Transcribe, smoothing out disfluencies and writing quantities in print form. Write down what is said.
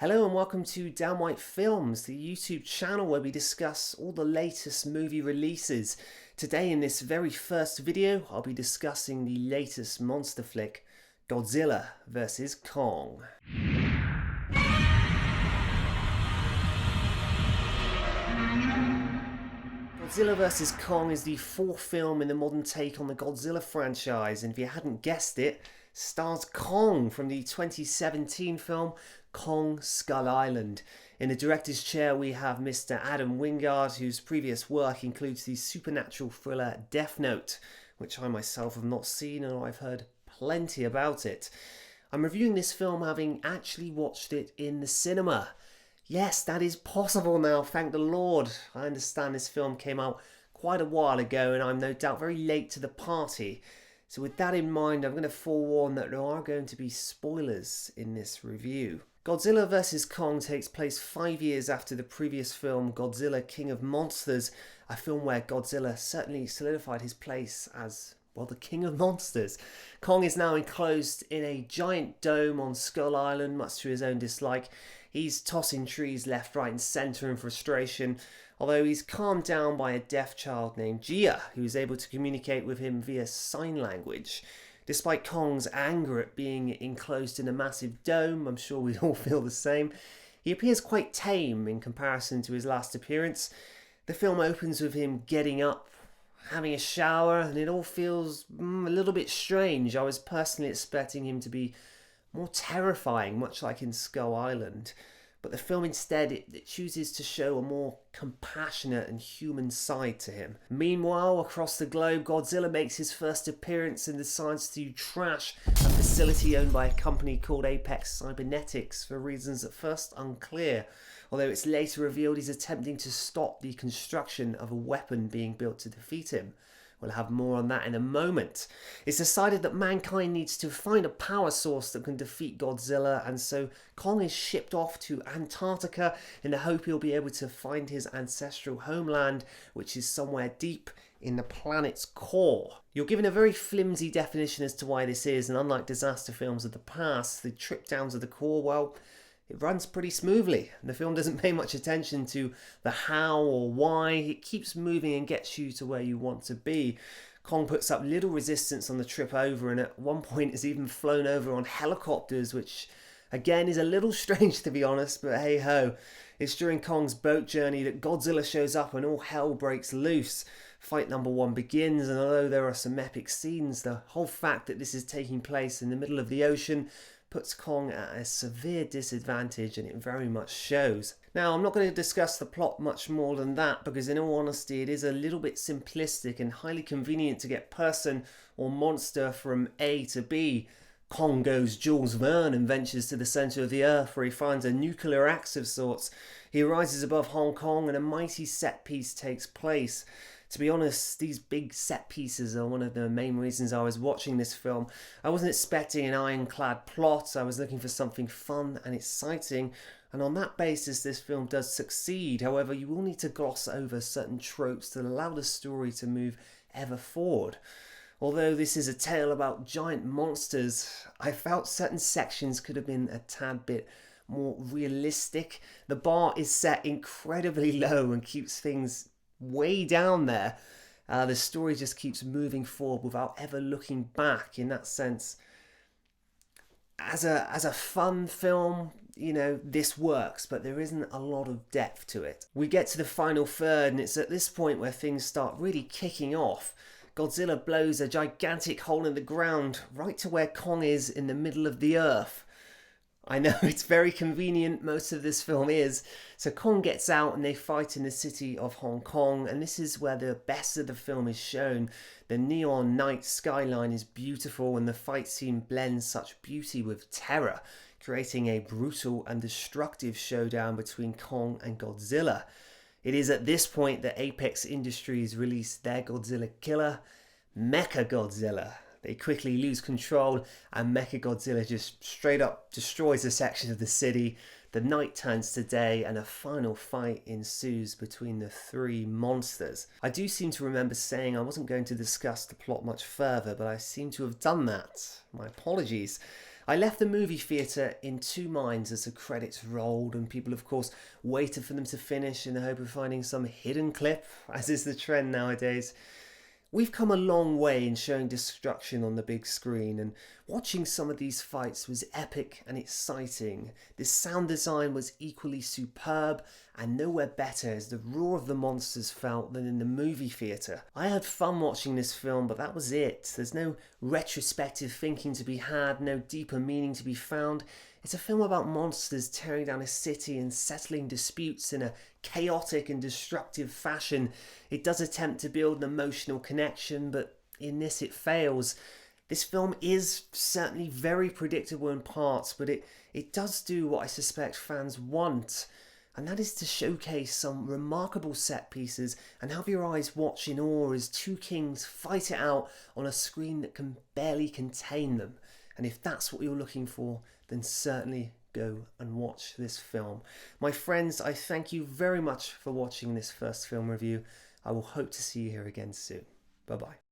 Hello and welcome to DanWhiteFilms, the YouTube channel where we discuss all the latest movie releases. Today in this very first video, I'll be discussing the latest monster flick, Godzilla vs. Kong. Godzilla vs. Kong is the fourth film in the modern take on the Godzilla franchise, and if you hadn't guessed it, stars Kong from the 2017 film Kong Skull Island. In the director's chair we have Mr. Adam Wingard, whose previous work includes the supernatural thriller Death Note, which I myself have not seen, and I've heard plenty about it. I'm reviewing this film having actually watched it in the cinema. Yes, that is possible now, thank the Lord. I understand this film came out quite a while ago and I'm no doubt very late to the party. So with that in mind, I'm going to forewarn that there are going to be spoilers in this review. Godzilla vs. Kong takes place 5 years after the previous film Godzilla King of Monsters, a film where Godzilla certainly solidified his place as, well, the King of Monsters. Kong is now enclosed in a giant dome on Skull Island, much to his own dislike. He's tossing trees left, right and centre in frustration, although he's calmed down by a deaf child named Gia, who's able to communicate with him via sign language. Despite Kong's anger at being enclosed in a massive dome, I'm sure we'd all feel the same, he appears quite tame in comparison to his last appearance. The film opens with him getting up, having a shower, and it all feels a little bit strange. I was personally expecting him to be more terrifying, much like in Skull Island. But the film instead, it chooses to show a more compassionate and human side to him. Meanwhile, across the globe, Godzilla makes his first appearance and decides to trash a facility owned by a company called Apex Cybernetics for reasons at first unclear, although it's later revealed he's attempting to stop the construction of a weapon being built to defeat him. We'll have more on that in a moment. It's decided that mankind needs to find a power source that can defeat Godzilla, and so Kong is shipped off to Antarctica in the hope he'll be able to find his ancestral homeland, which is somewhere deep in the planet's core. You're given a very flimsy definition as to why this is, and unlike disaster films of the past, the trip down to the core, well, it runs pretty smoothly. The film doesn't pay much attention to the how or why. It keeps moving and gets you to where you want to be. Kong puts up little resistance on the trip over, and at one point is even flown over on helicopters, which again is a little strange to be honest, but hey ho. It's during Kong's boat journey that Godzilla shows up and all hell breaks loose. Fight number one begins, and although there are some epic scenes, the whole fact that this is taking place in the middle of the ocean puts Kong at a severe disadvantage, and it very much shows. Now, I'm not going to discuss the plot much more than that because in all honesty it is a little bit simplistic and highly convenient to get person or monster from A to B. Kong goes Jules Verne and ventures to the centre of the earth where he finds a nuclear axe of sorts. He rises above Hong Kong and a mighty set piece takes place. To be honest, these big set pieces are one of the main reasons I was watching this film. I wasn't expecting an ironclad plot, I was looking for something fun and exciting, and on that basis this film does succeed. However, you will need to gloss over certain tropes that allow the story to move ever forward. Although this is a tale about giant monsters, I felt certain sections could have been a tad bit more realistic. The bar is set incredibly low and keeps things way down there. The story just keeps moving forward without ever looking back. In that sense, as a fun film, you know, this works, but there isn't a lot of depth to it. We get to the final third, and it's at this point where things start really kicking off. Godzilla blows a gigantic hole in the ground right to where Kong is in the middle of the earth. I know it's very convenient, most of this film is. So Kong gets out and they fight in the city of Hong Kong, and this is where the best of the film is shown. The neon night skyline is beautiful and the fight scene blends such beauty with terror, creating a brutal and destructive showdown between Kong and Godzilla. It is at this point that Apex Industries release their Godzilla killer, Mechagodzilla. They quickly lose control and Mechagodzilla just straight up destroys a section of the city. The night turns to day and a final fight ensues between the three monsters. I do seem to remember saying I wasn't going to discuss the plot much further, but I seem to have done that. My apologies. I left the movie theatre in two minds as the credits rolled, and people, of course, waited for them to finish in the hope of finding some hidden clip, as is the trend nowadays. We've come a long way in showing destruction on the big screen, and watching some of these fights was epic and exciting. The sound design was equally superb, and nowhere better as the roar of the monsters felt than in the movie theatre. I had fun watching this film, but that was it. There's no retrospective thinking to be had, no deeper meaning to be found. It's a film about monsters tearing down a city and settling disputes in a chaotic and destructive fashion. It does attempt to build an emotional connection, but in this it fails. This film is certainly very predictable in parts, but it does do what I suspect fans want, and that is to showcase some remarkable set pieces and have your eyes watch in awe as two kings fight it out on a screen that can barely contain them. And if that's what you're looking for, then certainly go and watch this film. My friends, I thank you very much for watching this first film review. I will hope to see you here again soon. Bye bye.